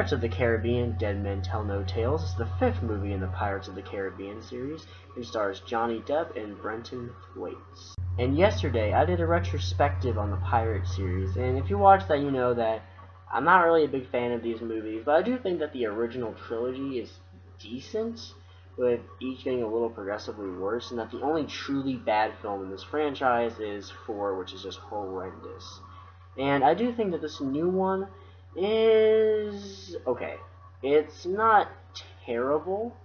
Pirates of the Caribbean: Dead Men Tell No Tales is the 5th movie in the Pirates of the Caribbean series and stars Johnny Depp and Brenton Thwaites. And yesterday I did a retrospective on the Pirate series, and if you watch that you know that I'm not really a big fan of these movies, but I do think that the original trilogy is decent, with each getting a little progressively worse, and that the only truly bad film in this franchise is 4, which is just horrendous. And I do think that this new one is okay. It's not terrible,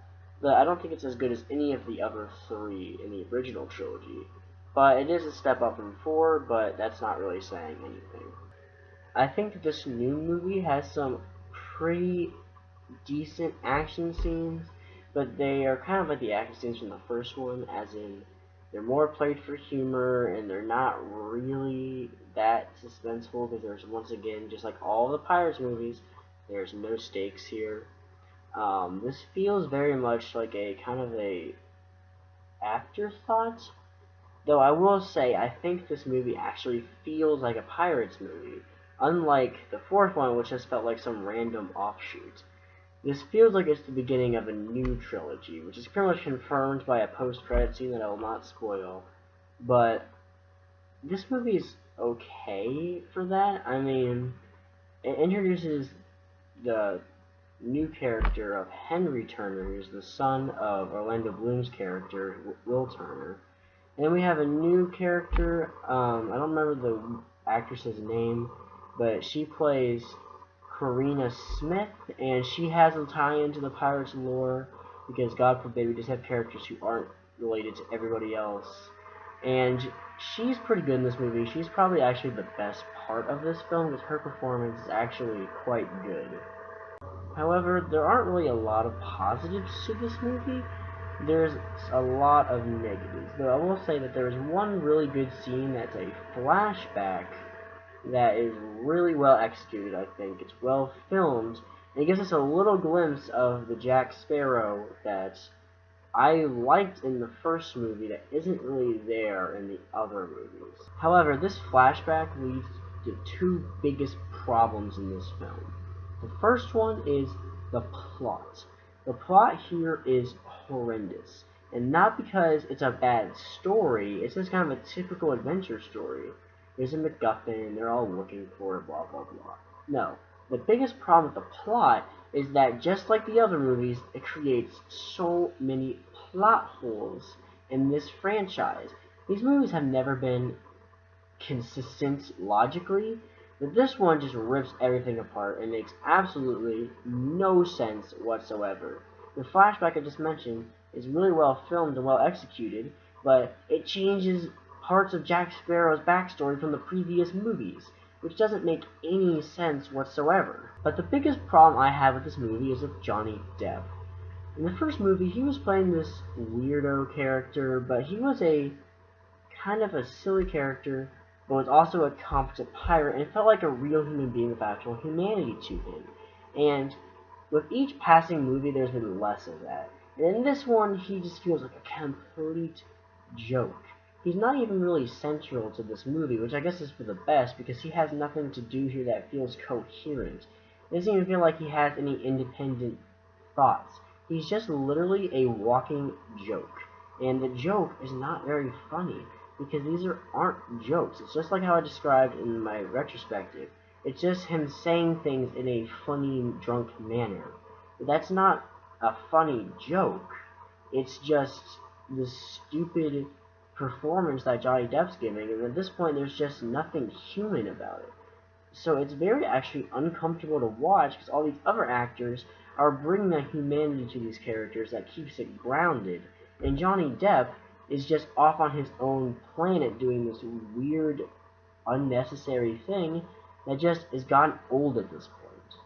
but I don't think it's as good as any of the other 3 in the original trilogy. But it is a step up from 4, but that's not really saying anything. I think that this new movie has some pretty decent action scenes, but they are kind of like the action scenes from the first one, as in they're more played for humor, and they're not really that suspenseful, because there's, once again, just like all the Pirates movies, there's no stakes here. This feels very much like a kind of a afterthought, though I will say I think this movie actually feels like a Pirates movie, unlike the 4th one, which just felt like some random offshoot. This feels like it's the beginning of a new trilogy, which is pretty much confirmed by a post-credit scene that I will not spoil. But this movie is okay for that. I mean, it introduces the new character of Henry Turner, who's the son of Orlando Bloom's character, Will Turner. And then we have a new character, I don't remember the actress's name, but she plays Karina Smith, and she has a tie into the Pirates lore, because God forbid we just have characters who aren't related to everybody else. And she's pretty good in this movie. She's probably actually the best part of this film, because her performance is actually quite good. However, there aren't really a lot of positives to this movie. There's a lot of negatives, though I will say that there is one really good scene that's a flashback that is really well executed. I think it's well filmed, and it gives us a little glimpse of the Jack Sparrow that I liked in the first movie that isn't really there in the other movies. However, this flashback leads to 2 biggest problems in this film. The first one is the plot. The plot here is horrendous, and not because it's a bad story, it's just kind of a typical adventure story. There's a MacGuffin, they're all looking for it, blah blah blah. No, the biggest problem with the plot is that just like the other movies, it creates so many plot holes in this franchise. These movies have never been consistent logically, but this one just rips everything apart and makes absolutely no sense whatsoever. The flashback I just mentioned is really well filmed and well executed, but it changes parts of Jack Sparrow's backstory from the previous movies, which doesn't make any sense whatsoever. But the biggest problem I have with this movie is with Johnny Depp. In the first movie, he was playing this weirdo character, but he was a kind of a silly character, but was also a competent pirate, and it felt like a real human being with actual humanity to him. And with each passing movie, there's been less of that. And in this one, he just feels like a complete joke. He's not even really central to this movie, which I guess is for the best, because he has nothing to do here that feels coherent. It doesn't even feel like he has any independent thoughts. He's just literally a walking joke. And the joke is not very funny, because these aren't jokes. It's just like how I described in my retrospective. It's just him saying things in a funny, drunk manner. But that's not a funny joke. It's just the stupid performance that Johnny Depp's giving, and at this point there's just nothing human about it. So it's very actually uncomfortable to watch, because all these other actors are bringing that humanity to these characters that keeps it grounded, and Johnny Depp is just off on his own planet doing this weird, unnecessary thing that just has gotten old at this point.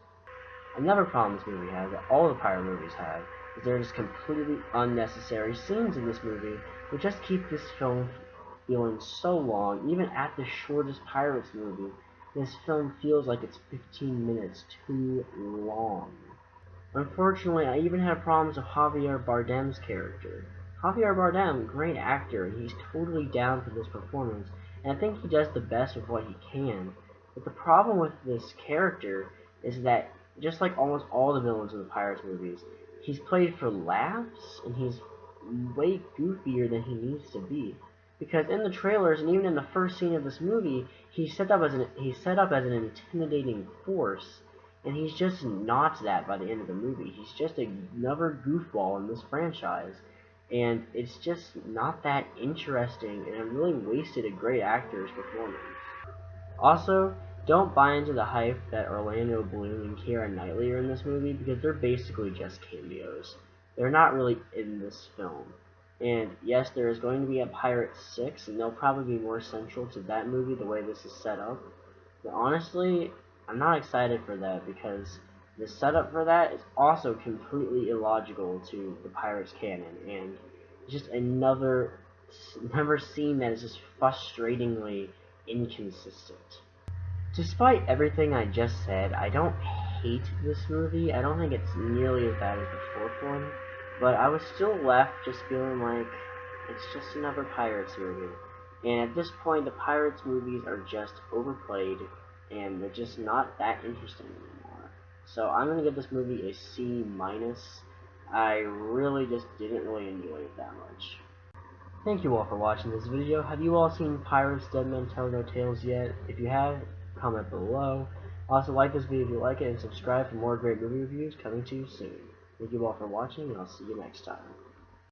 Another problem this movie has, that all the pirate movies have, is there are just completely unnecessary scenes in this movie which just keep this film feeling so long. Even at the shortest Pirates movie, this film feels like it's 15 minutes too long. Unfortunately, I even had problems with Javier Bardem's character. Javier Bardem, great actor, and he's totally down for this performance, and I think he does the best with what he can. But the problem with this character is that just like almost all the villains in the Pirates movies, he's played for laughs, and he's way goofier than he needs to be. Because in the trailers and even in the first scene of this movie, he's set up as an intimidating force, and he's just not that by the end of the movie. He's just another goofball in this franchise, and it's just not that interesting, and it really wasted a great actor's performance. Also, don't buy into the hype that Orlando Bloom and Keira Knightley are in this movie, because they're basically just cameos. They're not really in this film. And yes, there is going to be a Pirates 6, and they'll probably be more central to that movie the way this is set up. But honestly, I'm not excited for that, because the setup for that is also completely illogical to the Pirates canon, and just another scene that is just frustratingly inconsistent. Despite everything I just said, I don't hate this movie. I don't think it's nearly as bad as the fourth one, but I was still left just feeling like it's just another Pirates movie. And at this point, the Pirates movies are just overplayed, and they're just not that interesting anymore. So I'm gonna give this movie a C minus. I really just didn't really enjoy it that much. Thank you all for watching this video. Have you all seen Pirates Dead Men Tell No Tales yet? If you have, comment below. Also, like this video if you like it, and subscribe for more great movie reviews coming to you soon. Thank you all for watching, and I'll see you next time.